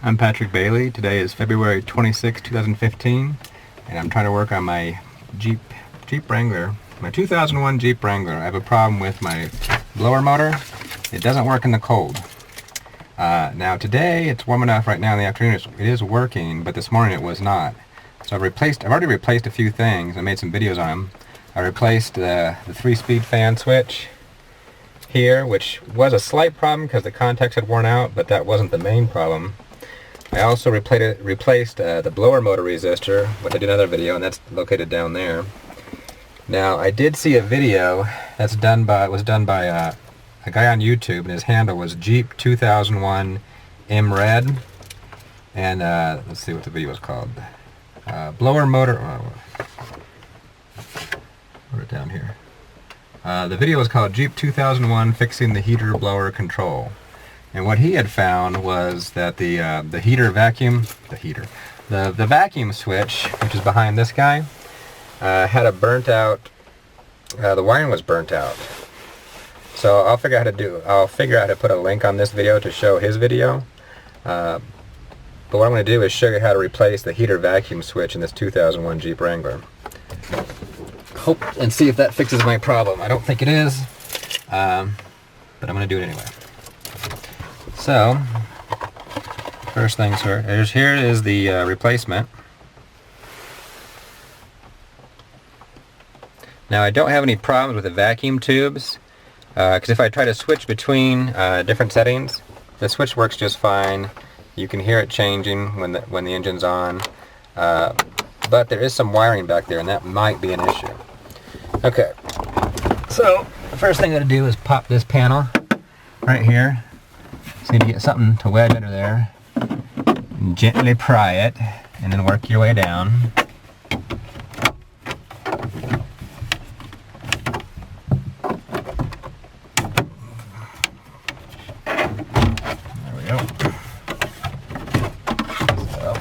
I'm Patrick Bailey. Today is February 26, 2015, and I'm trying to work on my Jeep Wrangler, my 2001 Jeep Wrangler. I have a problem with my blower motor. It doesn't work in the cold. Now today, it's warm enough right now in the afternoon. It is working, but this morning it was not. So I've already replaced a few things. I made some videos on them. I replaced the 3-speed fan switch here, which was a slight problem because the contacts had worn out, but that wasn't the main problem. I also replaced the blower motor resistor, which I did another video, and that's located down there. Now, I did see a video was done by a guy on YouTube, and his handle was Jeep 2001 MRed, and let's see what the video was called. Blower motor. Put it down here. The video was called Jeep 2001 Fixing the Heater Blower Control. And what he had found was that the vacuum switch, which is behind this guy, had a burnt out. The wiring was burnt out. So I'll figure out how to put a link on this video to show his video. But what I'm going to do is show you how to replace the heater vacuum switch in this 2001 Jeep Wrangler. Hope and see if that fixes my problem. I don't think it is, but I'm going to do it anyway. So, first things first, here is the replacement. Now I don't have any problems with the vacuum tubes, because if I try to switch between different settings, the switch works just fine. You can hear it changing when the engine's on, but there is some wiring back there, and that might be an issue. Okay, so the first thing I'm going to do is pop this panel right here. So you need to get something to wedge under there, and gently pry it, and then work your way down. There we go. So,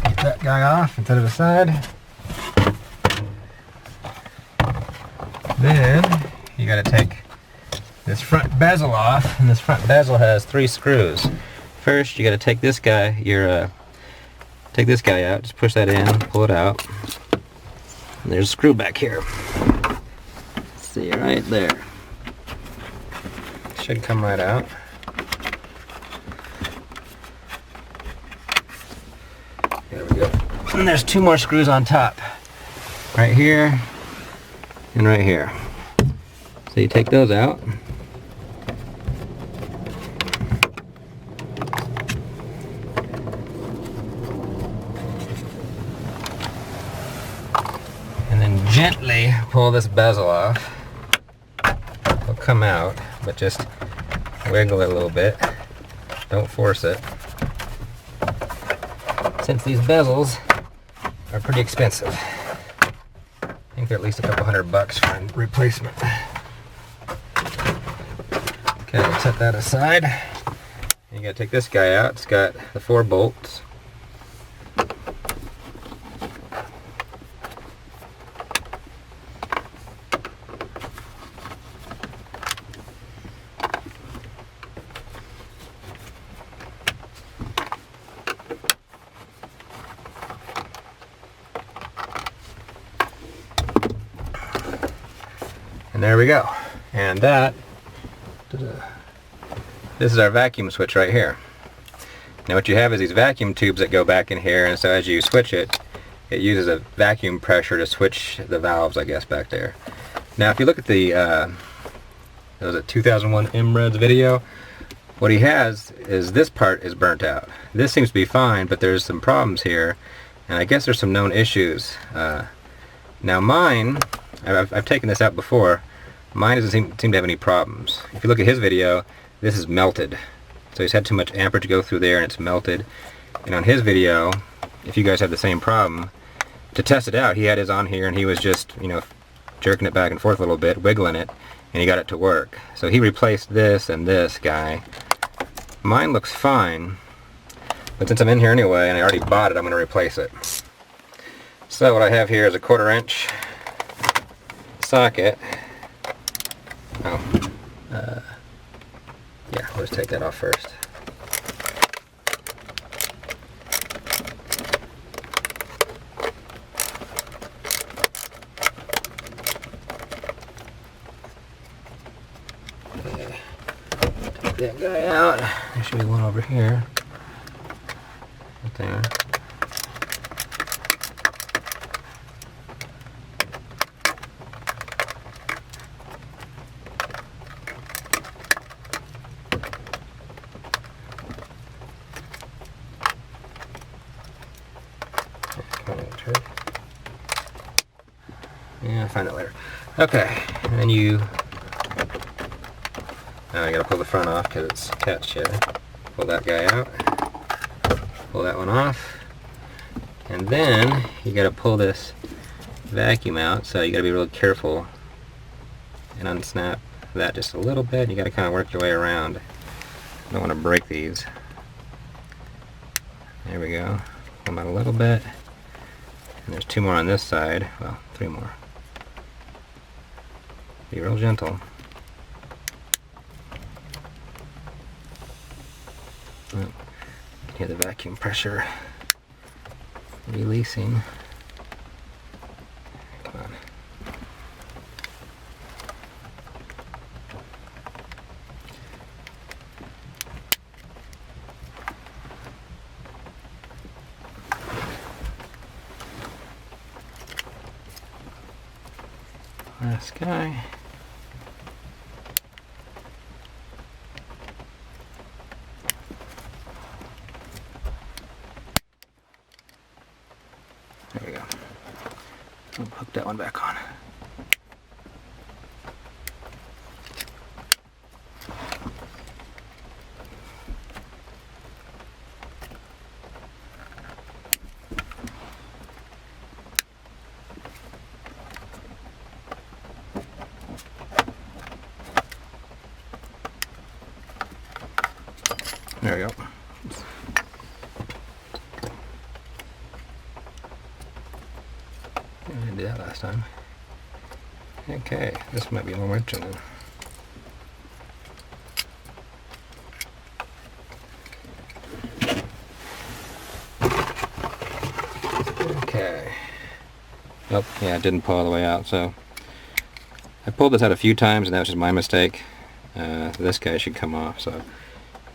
get that guy off and set it aside. Then, you got to take this front bezel off, and this front bezel has 3 screws. First, you got to take this guy, take this guy out. Just push that in, pull it out. And there's a screw back here. See right there. Should come right out. There we go. And there's 2 more screws on top, right here and right here. So you take those out. And then gently pull this bezel off. It'll come out, but just wiggle it a little bit. Don't force it. Since these bezels are pretty expensive. I think they're at least a couple $100 for a replacement. Okay, we'll set that aside. You gotta take this guy out. It's got the 4 bolts. And there we go. And this is our vacuum switch right here. Now what you have is these vacuum tubes that go back in here, and so as you switch it, it uses a vacuum pressure to switch the valves, I guess, back there. Now if you look at the that was a 2001 MRed's video, what he has is this part is burnt out. This seems to be fine, but there's some problems here, and I guess there's some known issues. Now mine, I've taken this out before. Mine doesn't seem to have any problems. If you look at his video, this is melted. So he's had too much amperage go through there and it's melted. And on his video, if you guys have the same problem, to test it out, he had his on here and he was just, jerking it back and forth a little bit, wiggling it, and he got it to work. So he replaced this and this guy. Mine looks fine, but since I'm in here anyway and I already bought it, I'm going to replace it. So what I have here is a 1/4 inch socket. Yeah, let's take that off first. that guy out. There should be one over here. Right there. Yeah, I'll find it later. Okay, and then you... Now I gotta pull the front off because it's attached here. Pull that guy out. Pull that one off. And then you gotta pull this vacuum out, so you gotta be really careful and unsnap that just a little bit. You gotta kind of work your way around. You don't want to break these. There we go. Pull them out a little bit. And there's 2 more on this side. Well, 3 more. Be real gentle. Oh, hear the vacuum pressure releasing. Come on. Last guy. There we go. I'll hook that one back on. There we go. I didn't do that last time. Okay, this might be more wrenching then. Okay. Oh, yeah, it didn't pull all the way out, so I pulled this out a few times and that was just my mistake. This guy should come off, so let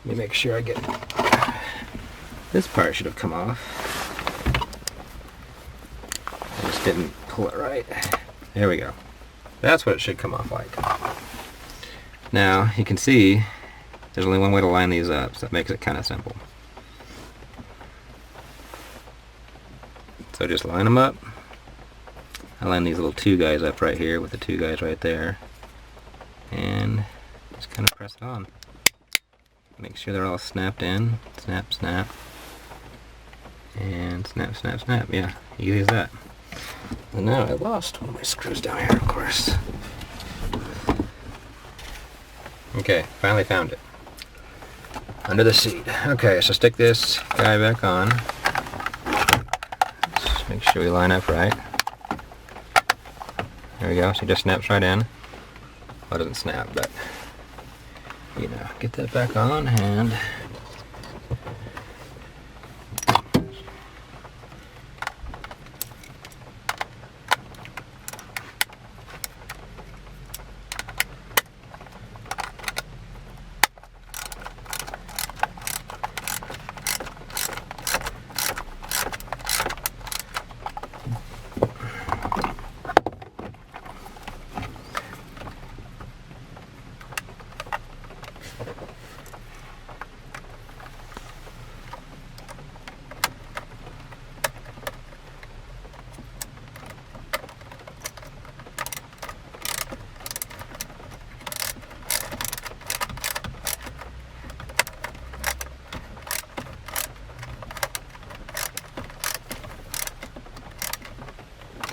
me make sure I get... This part should have come off. I just didn't pull it right. There we go. That's what it should come off like. Now, you can see there's only one way to line these up, so that makes it kind of simple. So just line them up. I line these little 2 guys up right here with the 2 guys right there. And just kind of press it on. Make sure they're all snapped in. Snap, snap. And snap, snap, snap. Yeah, easy as that. And now I lost one of my screws down here, of course. Okay, finally found it. Under the seat. Okay, so stick this guy back on. Just make sure we line up right. There we go, so it just snaps right in. Well, it doesn't snap, but, you know, get that back on and...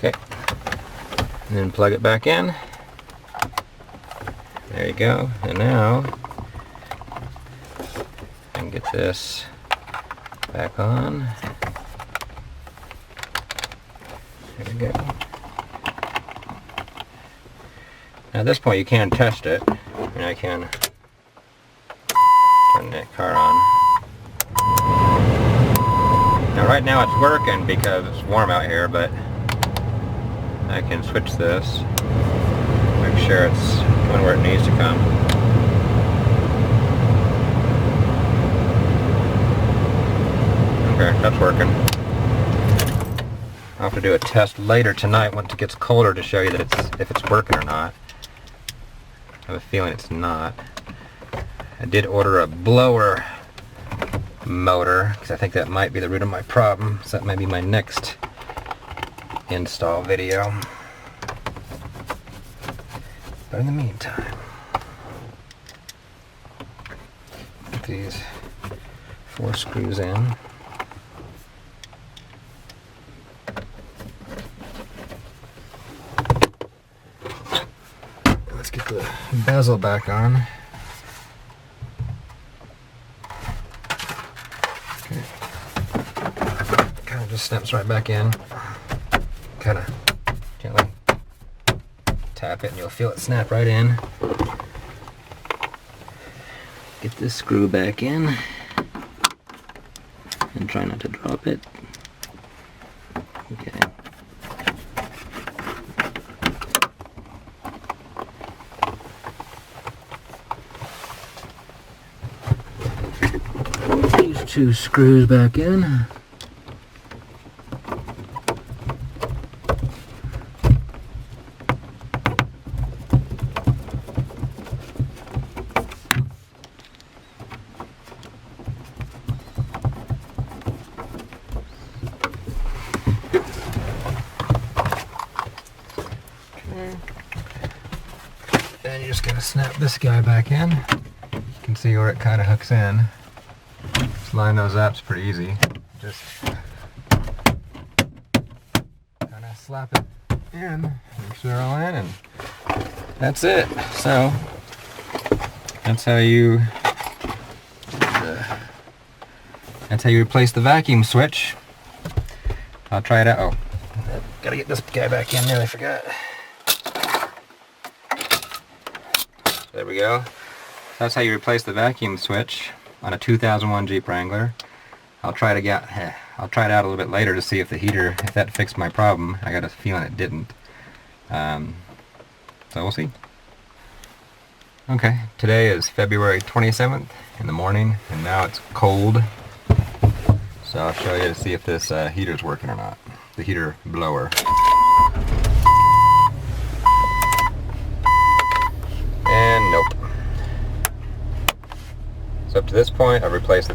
Okay, and then plug it back in. There you go. And now I can get this back on. There we go. Now at this point you can test it, and I can turn that car on. Now right now it's working because it's warm out here, but I can switch this, make sure it's going where it needs to come. Okay, that's working. I'll have to do a test later tonight once it gets colder to show you that if it's working or not. I have a feeling it's not. I did order a blower motor because I think that might be the root of my problem. So that might be my next install video. But in the meantime, put these 4 screws in. Let's get the bezel back on. Okay. Kind of just snaps right back in. Kind of gently tap it and you'll feel it snap right in. Get this screw back in and try not to drop it. Okay. These 2 screws back in. Then you're just going to snap this guy back in. You can see where it kind of hooks in. Just line those up, it's pretty easy. Just kind of slap it in, make sure they're all in, and that's it. So that's how you replace the vacuum switch. I'll try it out. Oh, gotta get this guy back in there, I forgot. There we go. That's how you replace the vacuum switch on a 2001 Jeep Wrangler. I'll try it out a little bit later to see if if that fixed my problem. I got a feeling it didn't. So we'll see. Okay, today is February 27th in the morning, and now it's cold. So I'll show you to see if this heater's working or not. The heater blower. And nope. So up to this point, I've replaced the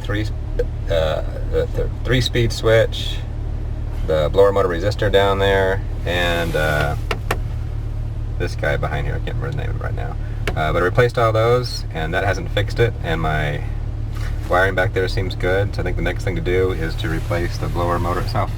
3-speed switch, the blower motor resistor down there, and this guy behind here. I can't remember his name right now. But I replaced all those, and that hasn't fixed it, and my wiring back there seems good. So I think the next thing to do is to replace the blower motor itself.